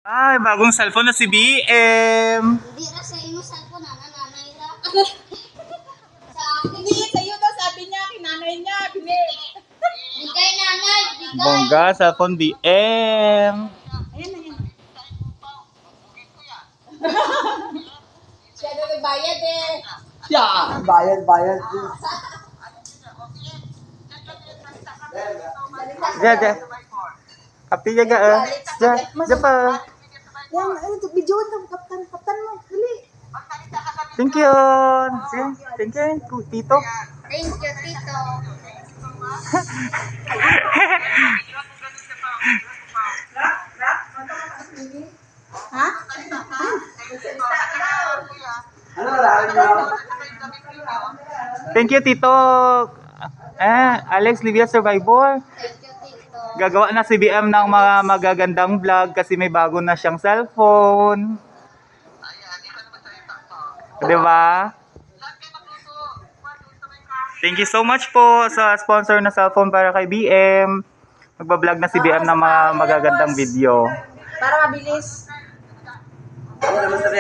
Ay, bagong cellphone na si BM. Hindi ra sa imo cellphone nanay ra. Hindi, sa'yo daw sabi niya, kinanay niya, bili. Bigay nanay, bigay. Bongga, cellphone BM. Ayan na yan. Siya daw nagbayad eh. Ya, bayad. Diyan. Kapi jaga Diyan pa. Yan, ano ito, video na, kaptan mo, dali. Thank you. Sige, thank you, Tito. Thank you, Tito. Ha? Thank you, Tito. Alex Livia Survivor. Thank you, Tito. Gagawa na si BM ng mga magagandang vlog kasi may bago na siyang cellphone. Diba? Thank you so much po sa sponsor na cellphone para kay BM. Magbablog na si BM ng mga magagandang video. Para mabilis. Ako naman sabi